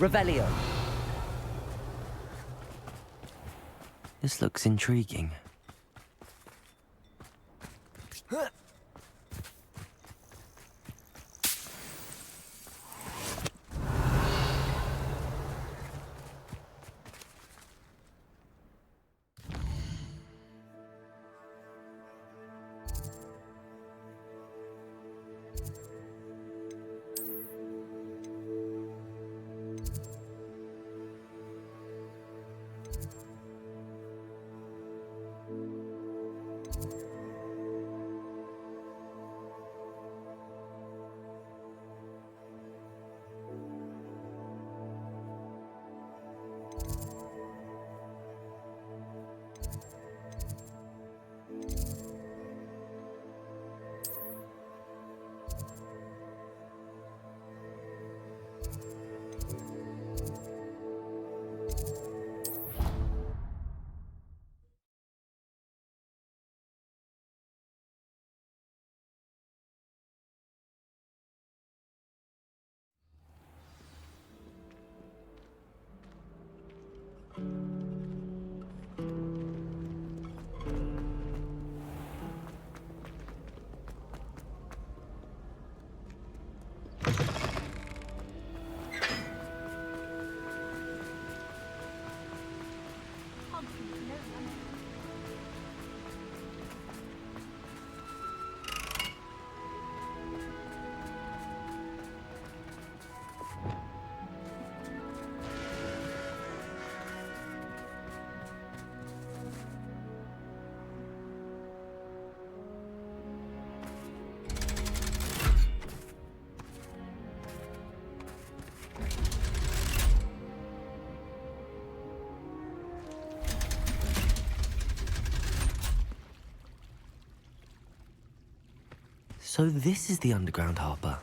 Revelio. This looks intriguing. So this is the underground harbour.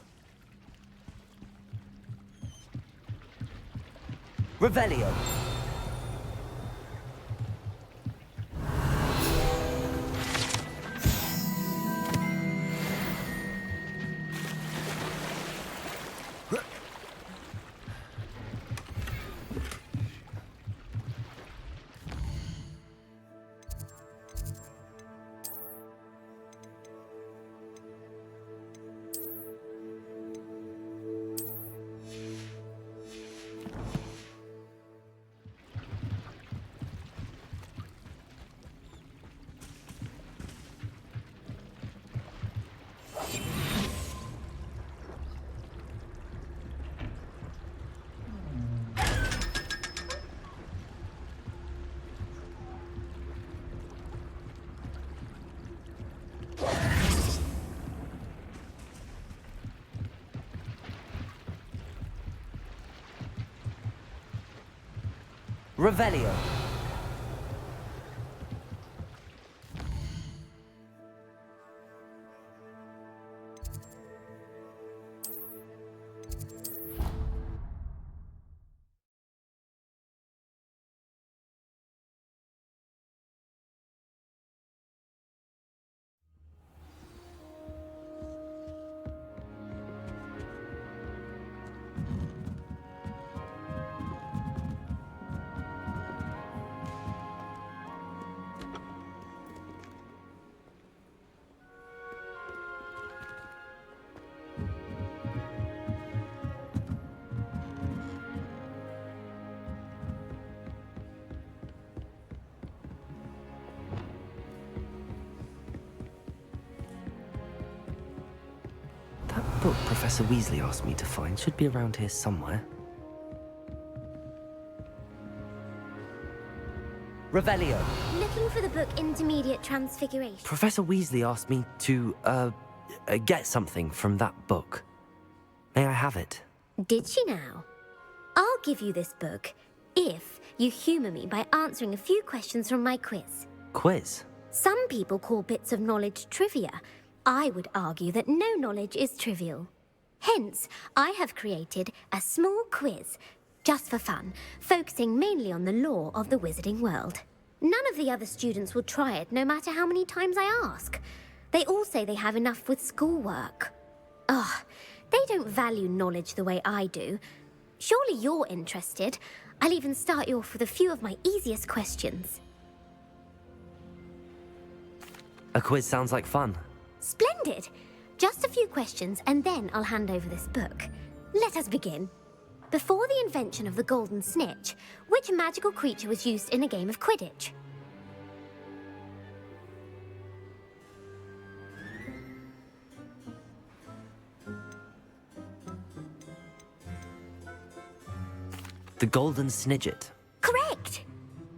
Revelio. Revelio. That book Professor Weasley asked me to find should be around here somewhere. Revelio. Looking for the book Intermediate Transfiguration. Professor Weasley asked me to, get something from that book. May I have it? Did she now? I'll give you this book if you humour me by answering a few questions from my quiz. Quiz? Some people call bits of knowledge trivia. I would argue that no knowledge is trivial. Hence, I have created a small quiz, just for fun, focusing mainly on the lore of the wizarding world. None of the other students will try it, no matter how many times I ask. They all say they have enough with schoolwork. Ugh, they don't value knowledge the way I do. Surely you're interested. I'll even start you off with a few of my easiest questions. A quiz sounds like fun. Splendid! Just a few questions and then I'll hand over this book. Let us begin. Before the invention of the golden snitch, which magical creature was used in a game of Quidditch? The golden snidget. Correct!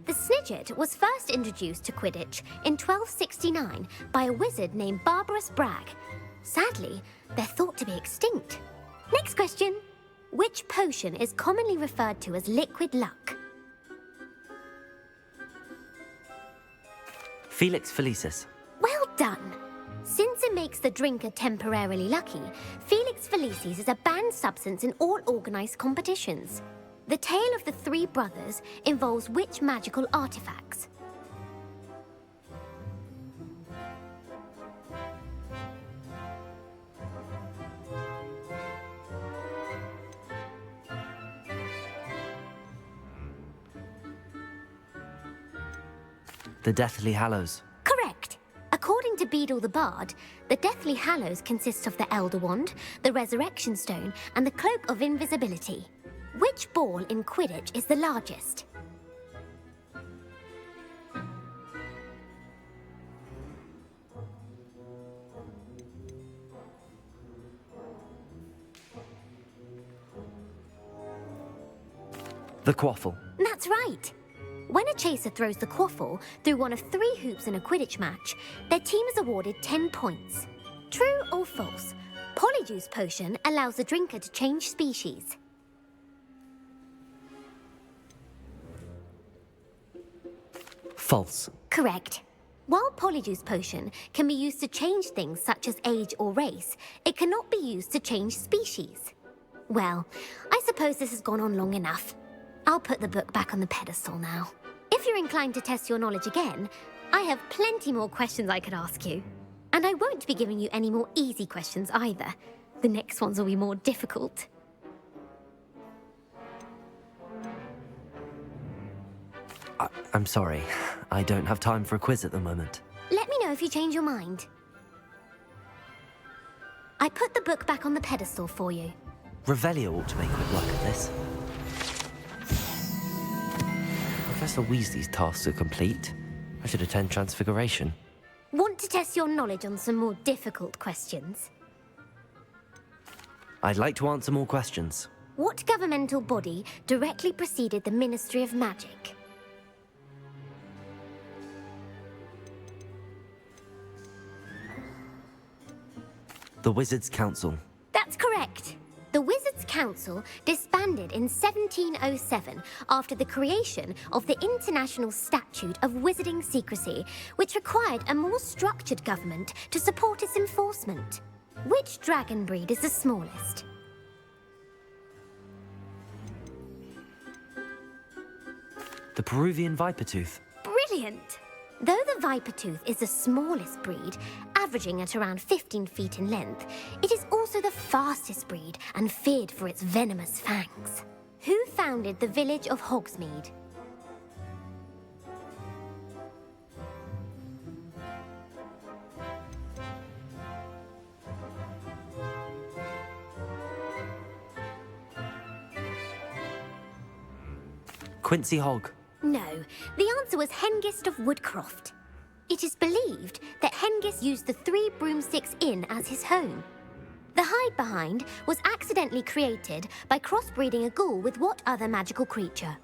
The snidget was first introduced to Quidditch in 1269 by a wizard named Barbarous Bragg. Sadly, they're thought to be extinct. Next question. Which potion is commonly referred to as liquid luck? Felix Felicis. Well done! Since it makes the drinker temporarily lucky, Felix Felicis is a banned substance in all organised competitions. The tale of the three brothers involves which magical artifacts? The Deathly Hallows. Correct! According to Beadle the Bard, the Deathly Hallows consists of the Elder Wand, the Resurrection Stone, and the Cloak of Invisibility. Which ball in Quidditch is the largest? The Quaffle. That's right! When a chaser throws the quaffle through one of 3 hoops in a Quidditch match, their team is awarded 10 points. True or false? Polyjuice Potion allows the drinker to change species. False. Correct. While Polyjuice Potion can be used to change things such as age or race, it cannot be used to change species. Well, I suppose this has gone on long enough. I'll put the book back on the pedestal now. If you're inclined to test your knowledge again, I have plenty more questions I could ask you. And I won't be giving you any more easy questions either. The next ones will be more difficult. I'm sorry. I don't have time for a quiz at the moment. Let me know if you change your mind. I put the book back on the pedestal for you. Revelio ought to make quick work of this. Professor Weasley's tasks are complete. I should attend Transfiguration. Want to test your knowledge on some more difficult questions? I'd like to answer more questions. What governmental body directly preceded the Ministry of Magic? The Wizards' Council. That's correct. The Wizards' Council disbanded in 1707 after the creation of the International Statute of Wizarding Secrecy, which required a more structured government to support its enforcement. Which dragon breed is the smallest? The Peruvian Vipertooth. Brilliant! Though the Vipertooth is the smallest breed, averaging at around 15 feet in length, it is also the fastest breed and feared for its venomous fangs. Who founded the village of Hogsmeade? Quincy Hogg. No, the answer was Hengist of Woodcroft. It is believed that Hengist used the 3 Broomsticks Inn as his home. The hide-behind was accidentally created by crossbreeding a ghoul with what other magical creature?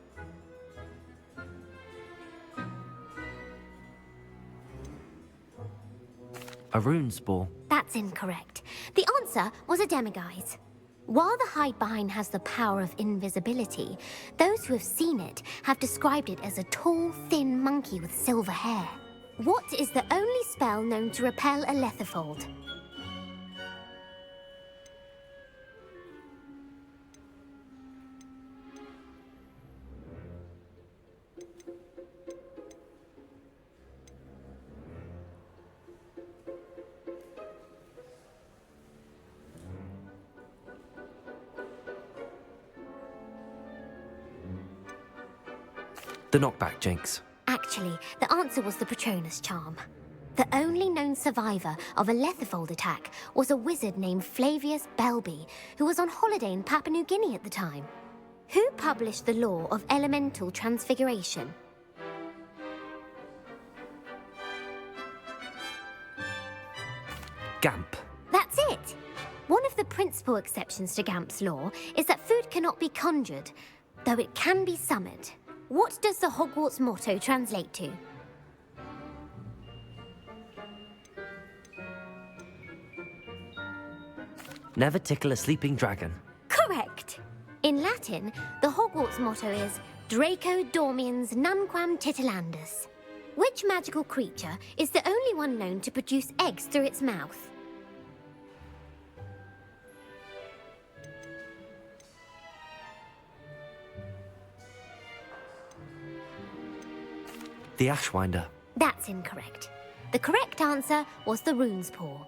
A Runespore. That's incorrect. The answer was a Demiguise. While the hide-behind has the power of invisibility, those who have seen it have described it as a tall, thin monkey with silver hair. What is the only spell known to repel a Lethifold? The knockback jinx. Actually, the answer was the Patronus charm. The only known survivor of a Lethifold attack was a wizard named Flavius Belby, who was on holiday in Papua New Guinea at the time. Who published the law of elemental transfiguration? Gamp. That's it! One of the principal exceptions to Gamp's law is that food cannot be conjured, though it can be summoned. What does the Hogwarts motto translate to? Never tickle a sleeping dragon. Correct! In Latin, the Hogwarts motto is Draco dormiens nunquam titilandus. Which magical creature is the only one known to produce eggs through its mouth? The Ashwinder. That's incorrect. The correct answer was the Rune's Paw.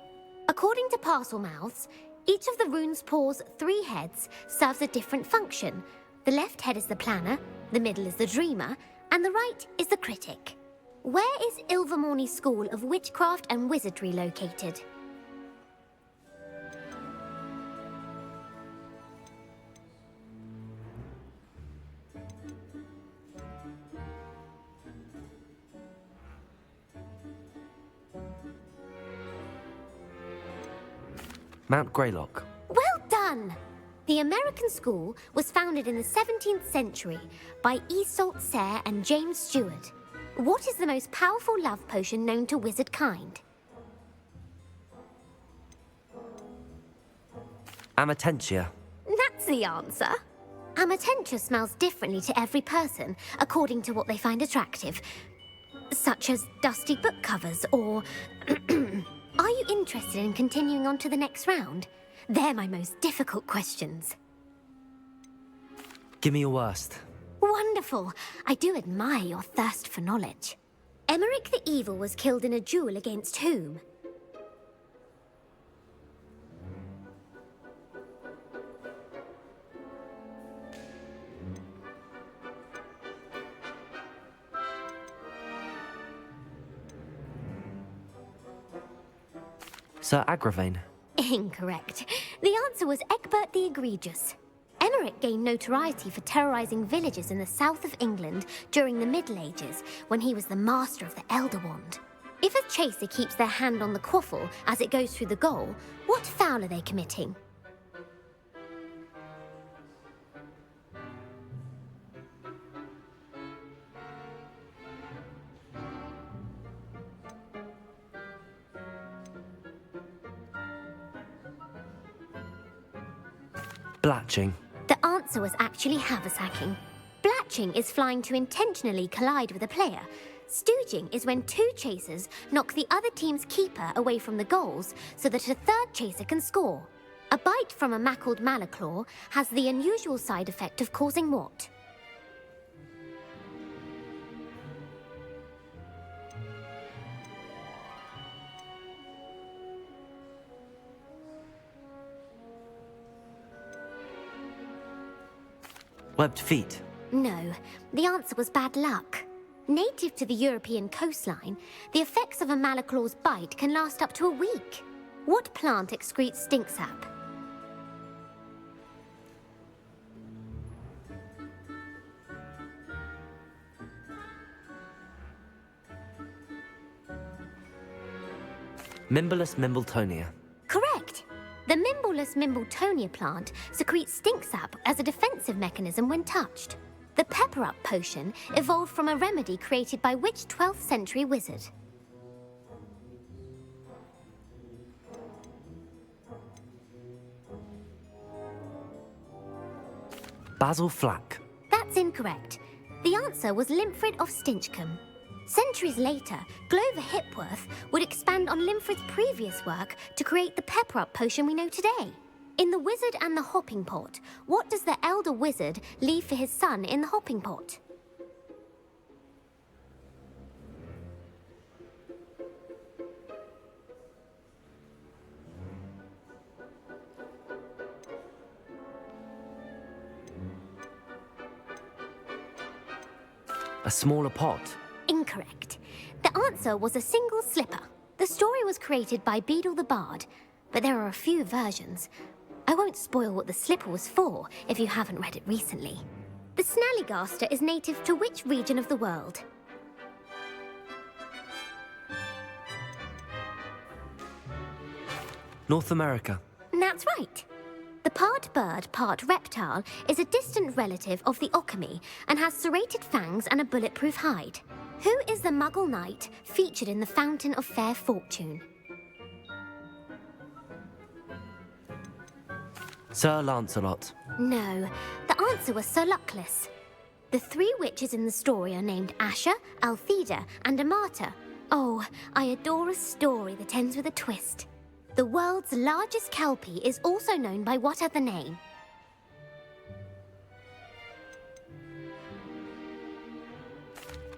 According to Parselmouths, each of the Rune's Paw's 3 heads serves a different function. The left head is the planner, the middle is the dreamer, and the right is the critic. Where is Ilvermorny School of Witchcraft and Wizardry located? Mount Greylock. Well done! The American school was founded in the 17th century by Iseult Sayre and James Stewart. What is the most powerful love potion known to wizard kind? Amatentia. That's the answer. Amatentia smells differently to every person, according to what they find attractive, such as dusty book covers or... Are you interested in continuing on to the next round? They're my most difficult questions. Give me your worst. Wonderful. I do admire your thirst for knowledge. Emeric the Evil was killed in a duel against whom? Sir Agravain. Incorrect. The answer was Egbert the Egregious. Emeric gained notoriety for terrorizing villages in the south of England during the Middle Ages, when he was the master of the Elder Wand. If a chaser keeps their hand on the quaffle as it goes through the goal, what foul are they committing? Blatching. The answer was actually haversacking. Blatching is flying to intentionally collide with a player. Stooging is when 2 chasers knock the other team's keeper away from the goals so that a 3rd chaser can score. A bite from a mackled malaclaw has the unusual side effect of causing what? Webbed feet. No, the answer was bad luck. Native to the European coastline, the effects of a malaclaw's bite can last up to a week. What plant excretes stink sap? Mimbolus Mimbletonia. Correct! The Mimbolus Mimbletonia plant secretes stink sap as a defensive mechanism when touched. The Pepper Up potion evolved from a remedy created by which 12th century wizard? Basil Flack. That's incorrect. The answer was Limfrid of Stinchcombe. Centuries later, Glover Hipworth would expand on Limfrid's previous work to create the Pepper Up potion we know today. In The Wizard and the Hopping Pot, what does the elder wizard leave for his son in the hopping pot? A A smaller pot? Incorrect. The answer was a single slipper. The story was created by Beedle the Bard, but there are a few versions. I won't spoil what the slipper was for if you haven't read it recently. The Snallygaster is native to which region of the world? North America. That's right. The part bird, part reptile is a distant relative of the Occamy and has serrated fangs and a bulletproof hide. Who is the Muggle knight featured in the Fountain of Fair Fortune? Sir Lancelot. No, the answer was Sir Luckless. The three witches in the story are named Asher, Altheda, and Amata. Oh, I adore a story that ends with a twist. The world's largest kelpie is also known by what other name?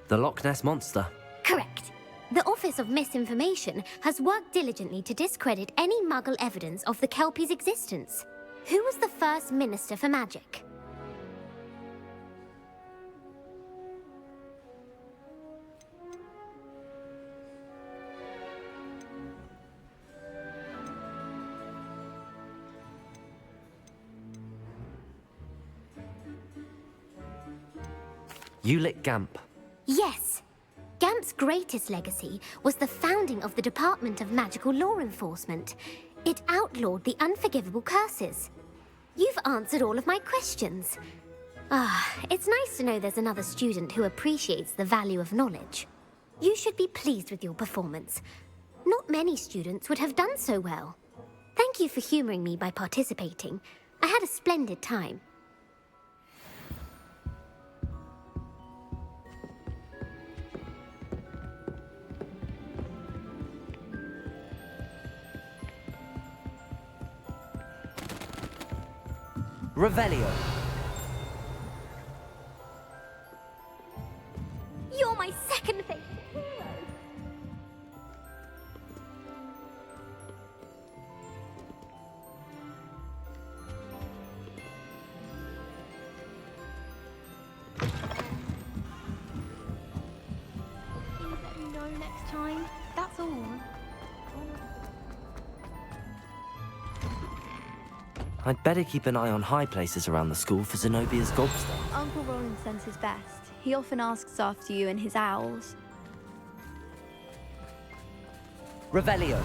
The Loch Ness Monster. Correct. The Office of Misinformation has worked diligently to discredit any Muggle evidence of the kelpie's existence. Who was the first Minister for Magic? Ulick Gamp. Yes. Gamp's greatest legacy was the founding of the Department of Magical Law Enforcement. It outlawed the unforgivable curses. You've answered all of my questions. It's nice to know there's another student who appreciates the value of knowledge. You should be pleased with your performance. Not many students would have done so well. Thank you for humoring me by participating. I had a splendid time. Revelio. You're my second favorite hero. Please let me know next time. That's all. I'd better keep an eye on high places around the school for Zenobia's gobstone. Uncle Roland sends his best. He often asks after you and his owls. Revelio.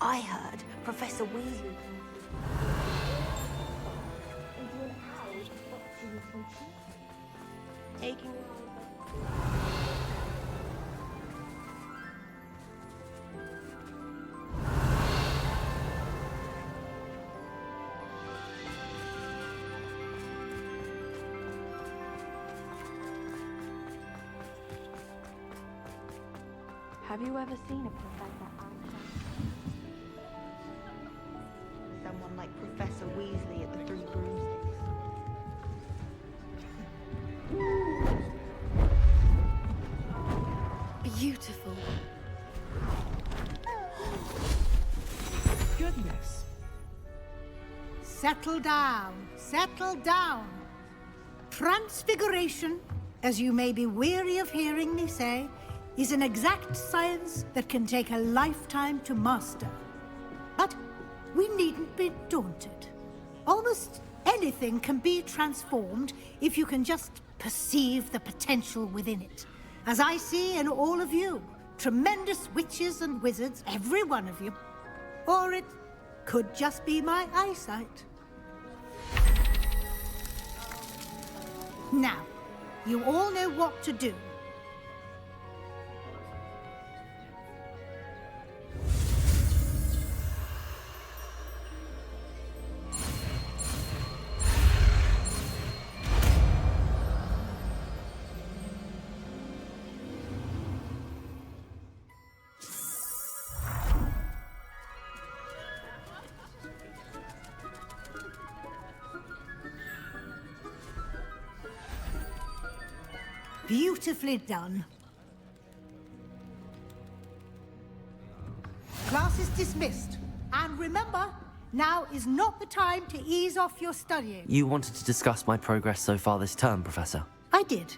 I heard Professor Weasley. Taking Have you ever seen a professor outside? someone like Professor Weasley at the Three Broomsticks. Beautiful. Goodness. Settle down, settle down. Transfiguration, as you may be weary of hearing me say, is an exact science that can take a lifetime to master. But we needn't be daunted. Almost anything can be transformed if you can just perceive the potential within it. As I see in all of you, tremendous witches and wizards, every one of you. Or it could just be my eyesight. Now, you all know what to do. Beautifully done. dismissed. And remember, now is not the time to ease off your studying. You wanted to discuss my progress so far this term, Professor. I did.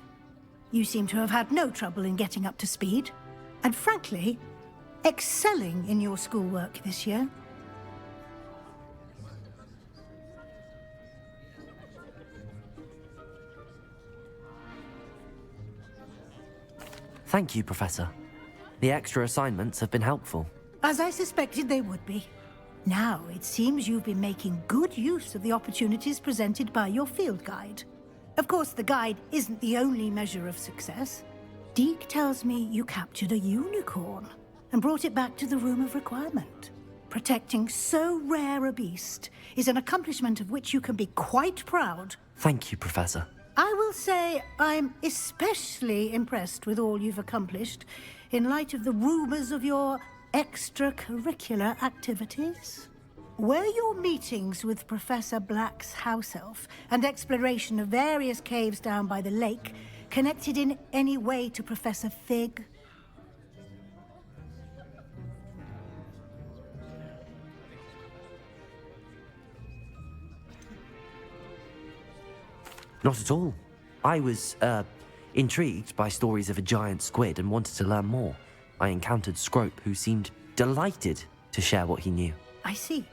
You seem to have had no trouble in getting up to speed. And frankly, excelling in your schoolwork this year. Thank you, Professor. The extra assignments have been helpful. As I suspected they would be. Now, it seems you've been making good use of the opportunities presented by your field guide. Of course, the guide isn't the only measure of success. Deke tells me you captured a unicorn and brought it back to the Room of Requirement. Protecting so rare a beast is an accomplishment of which you can be quite proud. Thank you, Professor. I will say I'm especially impressed with all you've accomplished in light of the rumors of your extracurricular activities. Were your meetings with Professor Black's house elf and exploration of various caves down by the lake connected in any way to Professor Fig? Not at all. I was, intrigued by stories of a giant squid and wanted to learn more. I encountered Scrope, who seemed delighted to share what he knew. I see.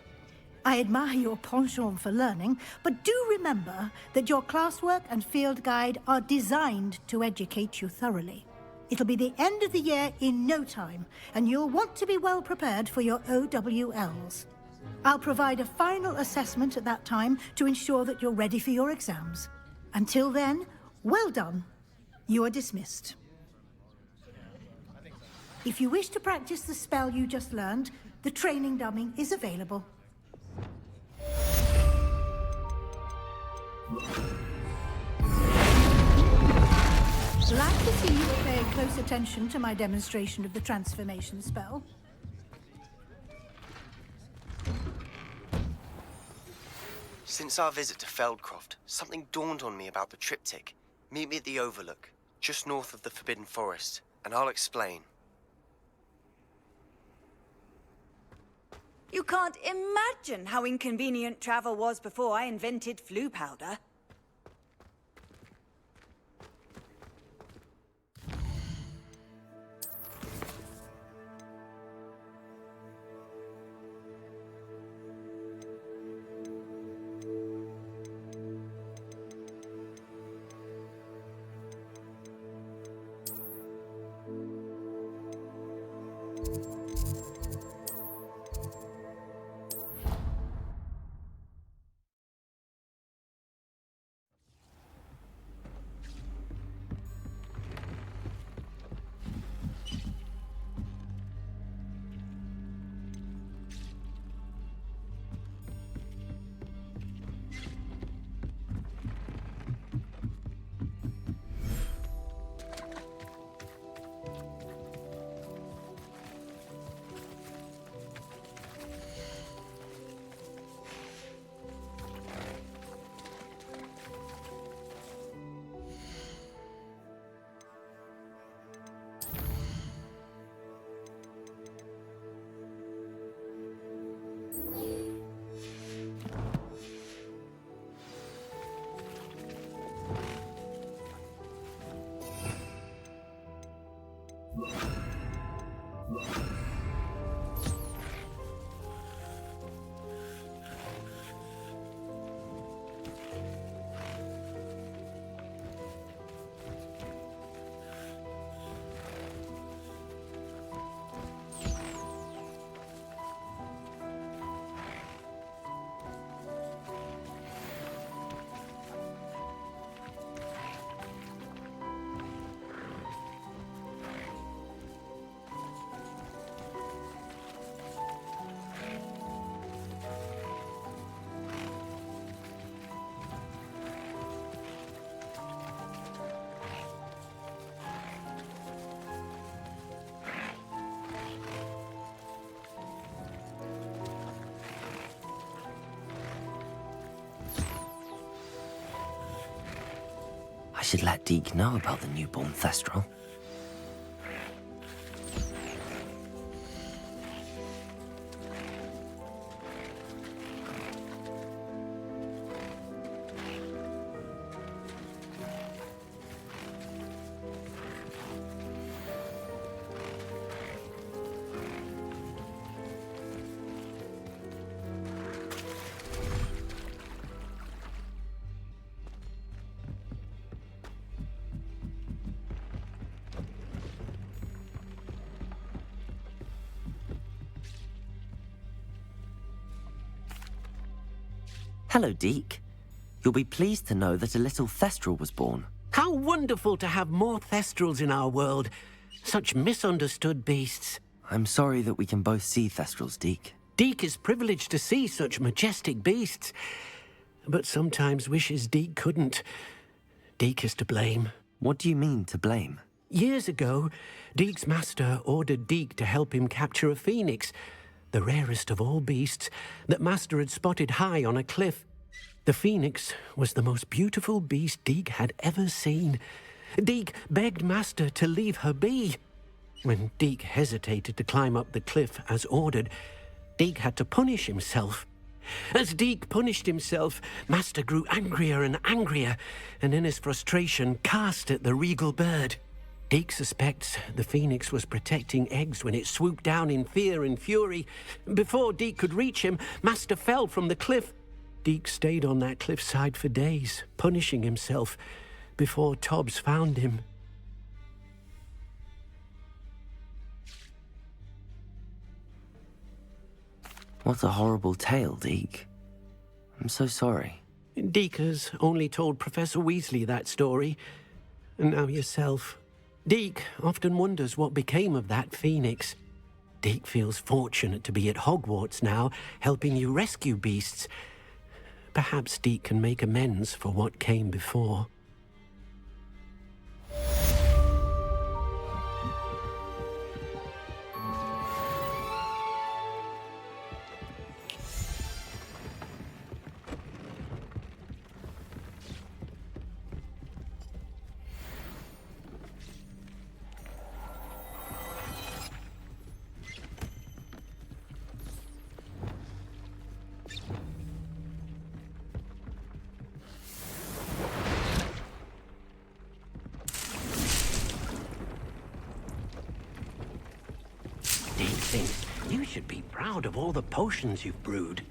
I admire your penchant for learning, but do remember that your classwork and field guide are designed to educate you thoroughly. It'll be the end of the year in no time, and you'll want to be well prepared for your OWLs. I'll provide a final assessment at that time to ensure that you're ready for your exams. Until then, well done. You are dismissed. If you wish to practice the spell you just learned, the training dummy is available. Glad to see you paying close attention to my demonstration of the transformation spell. Since our visit to Feldcroft, something dawned on me about the triptych. Meet me at the Overlook, just north of the Forbidden Forest, and I'll explain. You can't imagine how inconvenient travel was before I invented flu powder. I should let Deke know about the newborn Thestral. Hello, Deke. You'll be pleased to know that a little Thestral was born. How wonderful to have more Thestrals in our world. Such misunderstood beasts. I'm sorry that we can both see Thestrals, Deke. Deke is privileged to see such majestic beasts, but sometimes wishes Deke couldn't. Deke is to blame. What do you mean, to blame? Years ago, Deke's master ordered Deke to help him capture a phoenix, the rarest of all beasts that master had spotted high on a cliff. The phoenix was the most beautiful beast Deke had ever seen. Deke begged master to leave her be. When Deke hesitated to climb up the cliff as ordered, Deke had to punish himself. As Deke punished himself, master grew angrier and angrier, and in his frustration cast at the regal bird. Deke suspects the phoenix was protecting eggs when it swooped down in fear and fury. Before Deke could reach him, master fell from the cliff. Deke stayed on that cliffside for days, punishing himself, before Tobbs found him. What a horrible tale, Deke. I'm so sorry. Deke has only told Professor Weasley that story, and now yourself. Deke often wonders what became of that phoenix. Deke feels fortunate to be at Hogwarts now, helping you rescue beasts. Perhaps Deke can make amends for what came before. Deke thinks you should be proud of all the potions you've brewed.